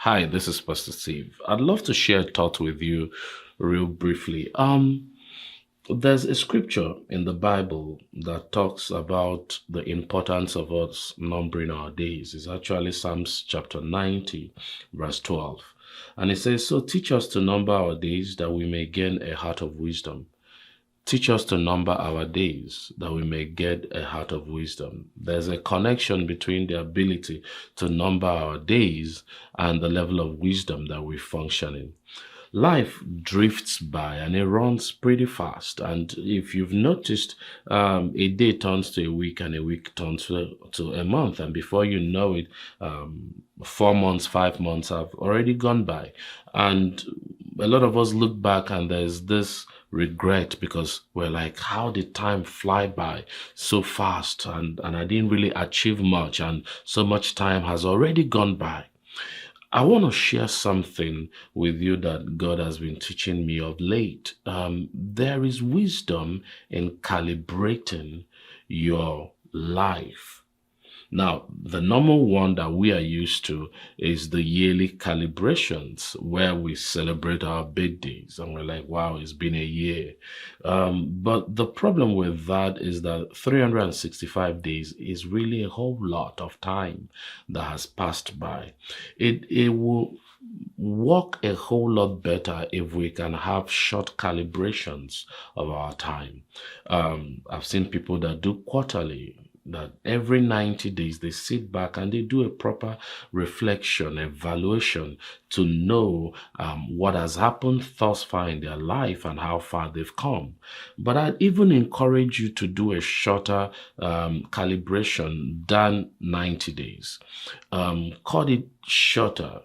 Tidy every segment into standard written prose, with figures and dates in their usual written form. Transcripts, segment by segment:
Hi, this is Pastor Steve. I'd love to share a thought with you real briefly. There's a scripture in the Bible that talks about the importance of us numbering our days. It's actually Psalms chapter 90, verse 12. And it says, "So teach us to number our days that we may gain a heart of wisdom." Teach us to number our days that we may get a heart of wisdom. There's a connection between the ability to number our days and the level of wisdom that we function in. Life drifts by and it runs pretty fast. And if you've noticed, a day turns to a week and a week turns to a month. And before you know it, 4 months, 5 months have already gone by. And a lot of us look back and there's this regret because we're like, how did time fly by so fast? And I didn't really achieve much, and so much time has already gone by. I want to share something with you that God has been teaching me of late. There is wisdom in calibrating your life. Now, the normal one that we are used to is the yearly calibrations where we celebrate our birthdays and we're like, wow, it's been a year. But the problem with that is that 365 days is really a whole lot of time that has passed by. It will work a whole lot better if we can have short calibrations of our time. I've seen people that do quarterly, that every 90 days they sit back and they do a proper reflection, evaluation to know what has happened thus far in their life and how far they've come. But I'd even encourage you to do a shorter calibration than 90 days. Cut it shorter.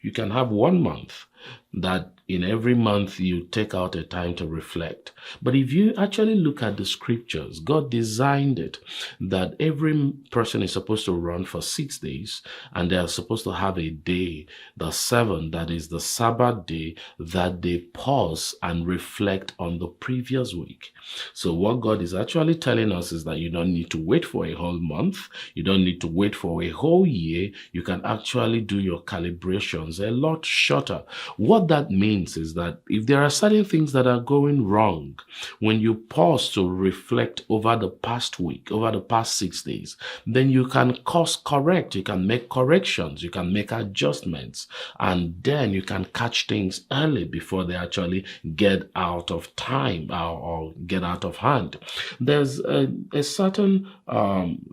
You can have 1 month that in every month you take out a time to reflect. But if you actually look at the scriptures, God designed it that every person is supposed to run for 6 days and they are supposed to have a day, the seventh, that is the Sabbath day, that they pause and reflect on the previous week. So what God is actually telling us is that you don't need to wait for a whole month. You don't need to wait for a whole year. You can actually do your calibrations a lot shorter. What that means is that if there are certain things that are going wrong, when you pause to reflect over the past week, over the past 6 days, then you can course correct, you can make corrections, you can make adjustments, and then you can catch things early before they actually get out of time or get out of hand. There's a certain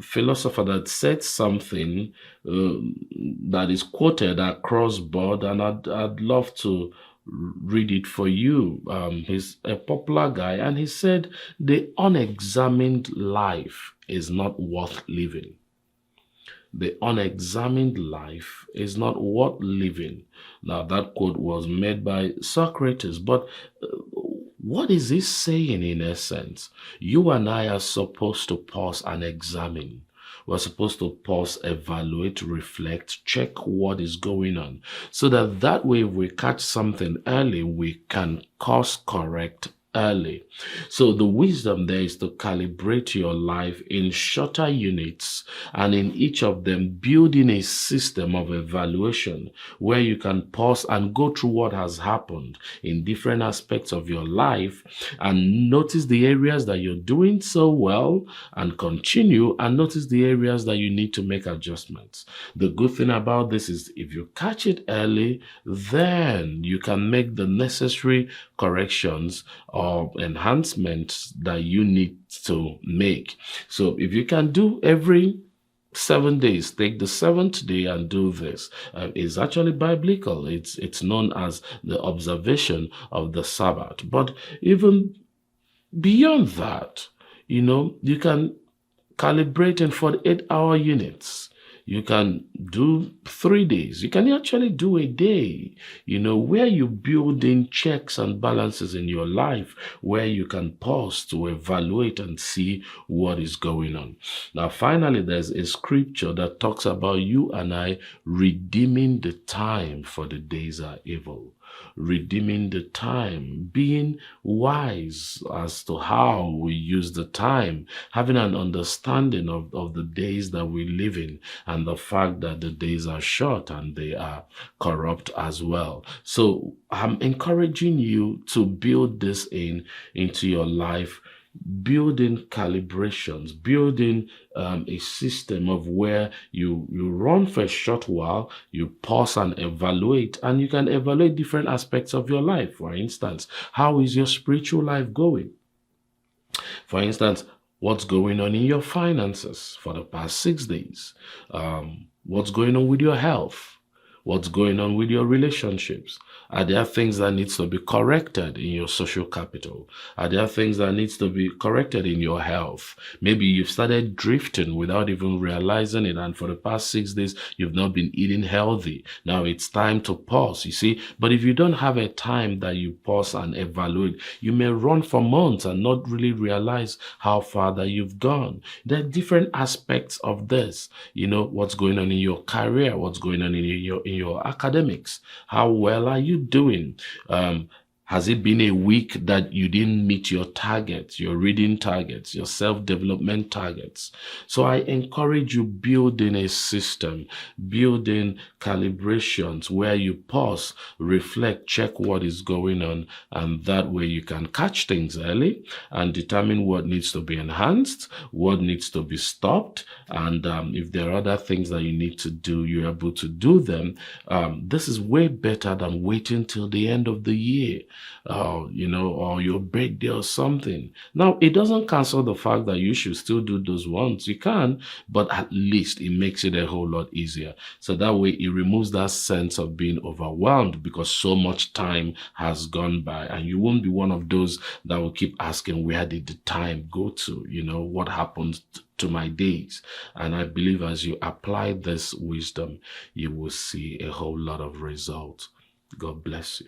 philosopher that said something that is quoted across board, and I'd love to read it for you. He's a popular guy, and he said, "The unexamined life is not worth living." The unexamined life is not worth living. Now, that quote was made by Socrates, but what is he saying in essence? You and I are supposed to pause and examine. We're supposed to pause, evaluate, reflect, check what is going on, so that way if we catch something early, we can course correct early. So the wisdom there is to calibrate your life in shorter units, and in each of them building a system of evaluation where you can pause and go through what has happened in different aspects of your life and notice the areas that you're doing so well and continue, and notice the areas that you need to make adjustments. The good thing about this is if you catch it early, then you can make the necessary corrections or enhancements that you need to make. So if you can do every 7 days, take the seventh day and do this. It's actually biblical. It's known as the observation of the Sabbath. But even beyond that, you can calibrate in 48-hour units. You can do 3 days. You can actually do a day, where you build in checks and balances in your life, where you can pause to evaluate and see what is going on. Now, finally, there's a scripture that talks about you and I redeeming the time, for the days are evil. redeeming the time, being wise as to how we use the time, having an understanding of the days that we live in and the fact that the days are short and they are corrupt as well. So I'm encouraging you to build this into your life, building calibrations, building a system of where you run for a short while, you pause and evaluate, and you can evaluate different aspects of your life. For instance, how is your spiritual life going? For instance, what's going on in your finances for the past 6 days? What's going on with your health? What's going on with your relationships? Are there things that needs to be corrected in your social capital? Are there things that needs to be corrected in your health? Maybe you've started drifting without even realizing it, and for the past 6 days, you've not been eating healthy. Now it's time to pause, you see. But if you don't have a time that you pause and evaluate, you may run for months and not really realize how far that you've gone. There are different aspects of this. You know, what's going on in your career, what's going on in your academics. How well are you doing? Has it been a week that you didn't meet your targets, your reading targets, your self-development targets? So I encourage you building a system, building calibrations where you pause, reflect, check what is going on, and that way you can catch things early and determine what needs to be enhanced, what needs to be stopped, and if there are other things that you need to do, you're able to do them. This is way better than waiting till the end of the year. Or your birthday or something. Now, it doesn't cancel the fact that you should still do those ones. You can, but at least it makes it a whole lot easier. So that way it removes that sense of being overwhelmed because so much time has gone by, and you won't be one of those that will keep asking, where did the time go to? What happened to my days? And I believe as you apply this wisdom, you will see a whole lot of results. God bless you.